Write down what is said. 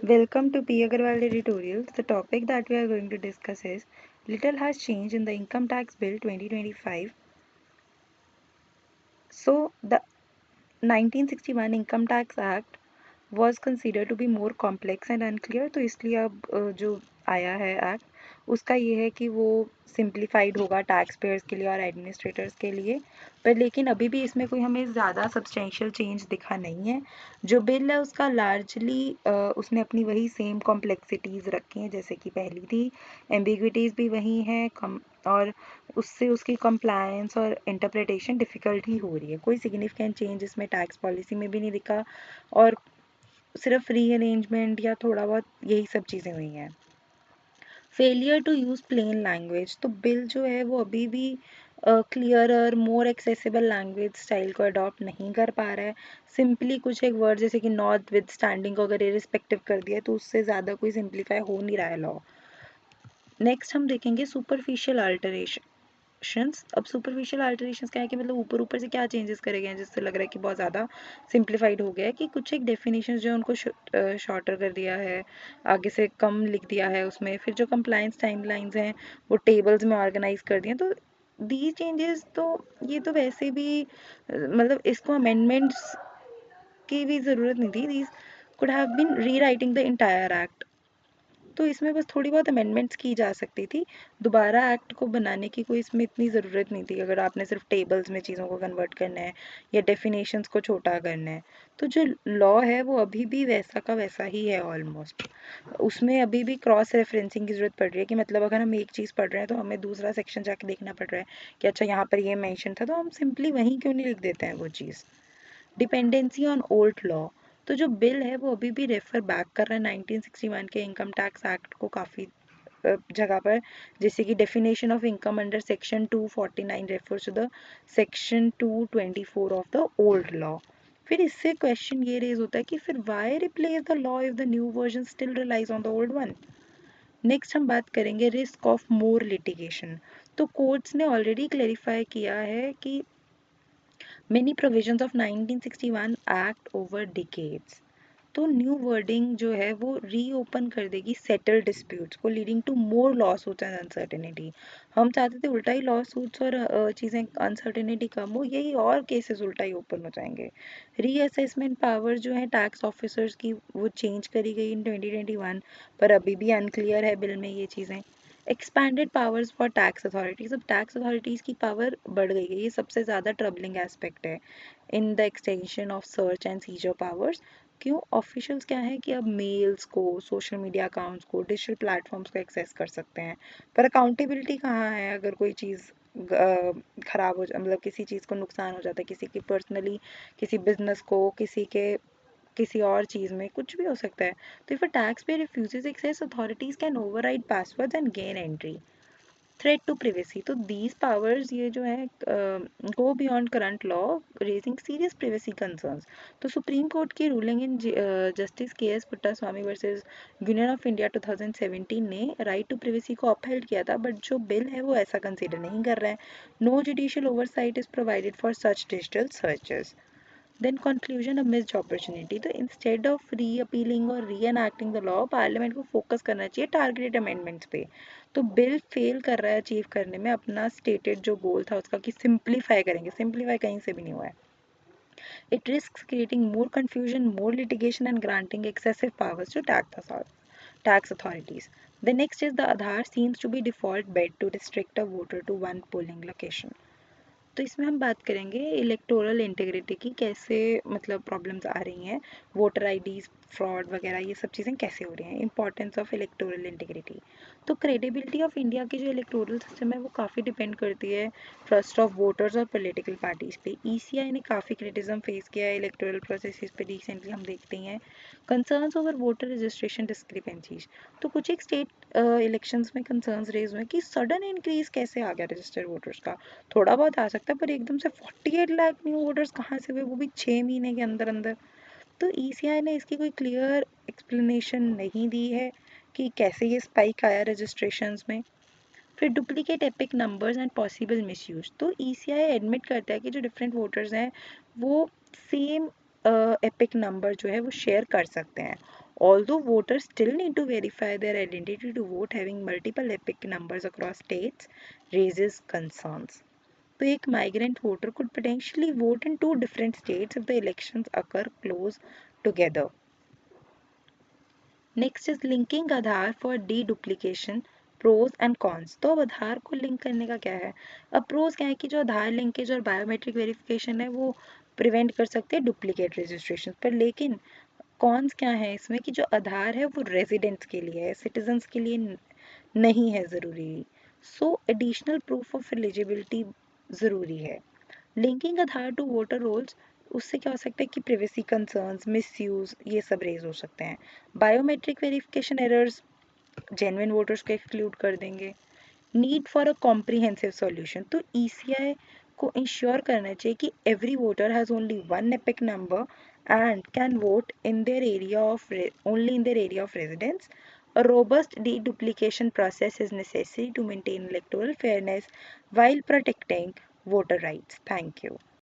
Welcome to P. Agarwal Editorials. The topic that we are going to discuss is Little has changed in the Income Tax Bill 2025. So, the 1961 Income Tax Act was considered to be more complex and unclear, तो इसलिए अब जो आया है act उसका ये है कि वो सिंप्लीफाइड होगा टैक्स पेयर्स के लिए और एडमिनिस्ट्रेटर्स के लिए। पर लेकिन अभी भी इसमें कोई हमें ज़्यादा सब्सटेंशियल चेंज दिखा नहीं है। जो बिल है उसका लार्जली उसने अपनी वही सेम कॉम्प्लेक्सिटीज़ रखी हैं जैसे कि पहली थी। एम्बिग्विटीज़ भी वही हैं कम, और उससे उसकी कंप्लायंस और इंटरप्रिटेशन डिफ़िकल्ट ही हो रही है। कोई सिग्निफिकेंट चेंज इसमें टैक्स पॉलिसी में भी नहीं दिखा और सिर्फ रीअरेंजमेंट या थोड़ा बहुत यही सब चीज़ें हुई हैं। Failure to use plain language, तो बिल जो है वो अभी भी clearer more accessible language style को अडॉप्ट नहीं कर पा रहा है। सिंपली कुछ एक वर्ड जैसे कि नॉट विद स्टैंडिंग को अगर इरिस्पेक्टिव कर दिया तो उससे ज़्यादा कोई सिंप्लीफाई हो नहीं रहा है लॉ। नेक्स्ट हम देखेंगे सुपरफिशियल अल्टरेशंस। अब सुपरफिशियल अल्टरेशंस क्या है कि मतलब ऊपर ऊपर से क्या चेंजेस करे गए हैं जिससे लग रहा है कि बहुत ज़्यादा सिंप्लीफाइड हो गया है, कि कुछ एक डेफिनेशंस जो है उनको शॉर्टर कर दिया है, आगे से कम लिख दिया है उसमें। फिर जो कंप्लायंस टाइमलाइंस हैं वो टेबल्स में ऑर्गेनाइज कर दिए। तो दी चेंजेस तो ये तो वैसे भी मतलब इसको अमेंडमेंट्स की भी ज़रूरत नहीं थी। दीज कुड हैव बीन री राइटिंग द इंटायर एक्ट। तो इसमें बस थोड़ी बहुत अमेंडमेंट्स की जा सकती थी। दोबारा एक्ट को बनाने की कोई इसमें इतनी ज़रूरत नहीं थी अगर आपने सिर्फ टेबल्स में चीज़ों को कन्वर्ट करना है या डेफिनेशंस को छोटा करना है। तो जो लॉ है वो अभी भी वैसा का वैसा ही है ऑलमोस्ट। उसमें अभी भी क्रॉस रेफरेंसिंग की ज़रूरत पड़ रही है, कि मतलब अगर हम एक चीज़ पढ़ रहे हैं तो हमें दूसरा सेक्शन जाके देखना पड़ रहा है कि अच्छा यहाँ पर ये मेंशन था, तो हम सिंपली वहीं क्यों नहीं लिख देते हैं वो चीज़। डिपेंडेंसी ऑन ओल्ड लॉ, तो जो बिल है वो अभी भी रेफर बैक कर रहा है 1961 के इनकम टैक्स एक्ट को काफ़ी जगह पर। जैसे कि definition of income under section 249 refers to the section 224 of the old law. फिर इससे क्वेश्चन ये रेज होता है कि फिर why replace the law if the new version still relies on the old one. Next हम बात करेंगे रिस्क ऑफ मोर लिटिगेशन। तो कोर्ट्स ने ऑलरेडी क्लेरिफाई किया है कि many provisions of 1961 Act over decades। तो न्यू वर्डिंग जो है वो रीओपन कर देगी सेटल डिस्प्यूट्स को, leading to more lawsuits and uncertainty. हम चाहते थे उल्टा ही लॉ सूट्स और चीज़ें अनसर्टेनिटी कम हो, यही और केसेस उल्टा ही ओपन हो जाएंगे। रीअसेसमेंट पावर जो है टैक्स ऑफिसर्स की वो चेंज करी गई इन 2021, पर अभी भी अनक्लियर है बिल में ये चीज़ें। Expanded powers for tax authorities, अब टैक्स अथॉरिटीज़ की पावर बढ़ गई है, ये सबसे ज़्यादा ट्रबलिंग एस्पेक्ट है in the extension of search and seizure powers. क्यों ऑफिशियल्स क्या है कि अब मेल्स को, सोशल मीडिया अकाउंट्स को, डिजिटल प्लेटफॉर्म्स को एक्सेस कर सकते हैं, पर अकाउंटेबिलिटी कहाँ है अगर कोई चीज़ खराब हो मतलब किसी चीज़ को नुकसान हो जाता है, किसी की पर्सनली, किसी बिजनेस को, किसी के किसी और चीज़ में कुछ भी हो सकता है। तो if a taxpayer refuses access, authorities can override passwords and gain entry. Threat to privacy, तो दीज पावर्स ये जो है go beyond current law, raising serious privacy concerns. तो सुप्रीम कोर्ट की ruling in Justice K S Puttaswamy versus Union of India 2017 ने right to privacy को upheld किया था, बट जो बिल है वो ऐसा कंसिडर नहीं कर रहा है। No judicial oversight is provided for such digital searches. Then conclusion, a missed opportunity, तो इंस्टेड ऑफ री अपीलिंग और reenacting the law, parliament को फोकस करना चाहिए टारगेटेड अमेंडमेंट्स पे। तो बिल फेल कर रहा है अचीव करने में अपना स्टेटेड जो गोल था उसका, कि सिंप्लीफाई करेंगे, सिंप्लीफाई कहीं से भी नहीं हुआ है। It risks creating more confusion, more litigation and granting excessive powers to tax authorities. The next is the Aadhaar seems to be default bet to restrict a voter to one polling location. तो इसमें हम बात करेंगे electoral integrity की, कैसे मतलब problems आ रही हैं, वोटर आईडीज फ्रॉड वगैरह ये सब चीज़ें कैसे हो रही हैं, इंपॉर्टेंस ऑफ इलेक्टोरल इंटीग्रिटी। तो क्रेडिबिलिटी ऑफ इंडिया की जो इलेक्टोरल सिस्टम है वो काफ़ी डिपेंड करती है ट्रस्ट ऑफ वोटर्स और पॉलिटिकल पार्टीज़ पे। ईसीआई ने काफ़ी क्रिटिसिज्म फेस किया है इलेक्टोरल प्रोसेस पे, रिसेंटली हम देखते हैं concerns over voter registration discrepancies. तो कुछ एक स्टेट इलेक्शंस में कंसर्न्स रेज हुए कि सडन इंक्रीज कैसे आ गया रजिस्टर्ड वोटर्स का। थोड़ा बहुत आ सकता है पर एकदम से 48 लाख न्यू वोटर्स कहाँ से हुए, वो भी 6 महीने के अंदर अंदर। तो ईसीआई ने इसकी कोई क्लियर एक्सप्लेनेशन नहीं दी है कि कैसे ये स्पाइक आया रजिस्ट्रेशंस में। फिर duplicate epic numbers and possible misuse, तो ईसीआई एडमिट करता है कि जो डिफरेंट वोटर्स हैं वो सेम एपिक नंबर जो है वो शेयर कर सकते हैं। Although voters still need to verify their identity to vote, having multiple epic numbers across states raises concerns. So एक migrant voter could potentially vote in two different states if the elections occur close together. Next is linking Aadhaar for deduplication pros and cons. तो अब आधार को link करने का क्या है। अब pros क्या है कि जो आधार लिंकेज और बायोमेट्रिक वेरिफिकेशन है वो प्रिवेंट कर सकते हैं डुप्लीकेट रजिस्ट्रेशन पर, लेकिन कॉन्स क्या है इसमें कि जो आधार है वो रेजिडेंट्स के लिए है, सिटीजन्स के लिए नहीं है ज़रूरी। So additional proof of eligibility ज़रूरी है। Linking Aadhaar to voter rolls, उससे क्या हो सकता है कि प्रिवेसी कंसर्न्स, मिसयूज ये सब रेज हो सकते हैं। Biometric verification errors genuine voters को एक्सक्लूड कर देंगे। Need for a comprehensive solution, तो ईसीआई को इंश्योर करना चाहिए कि every voter has only one epic number and can vote in their area of only in their area of residence. A robust deduplication process is necessary to maintain electoral fairness while protecting voter rights. Thank you.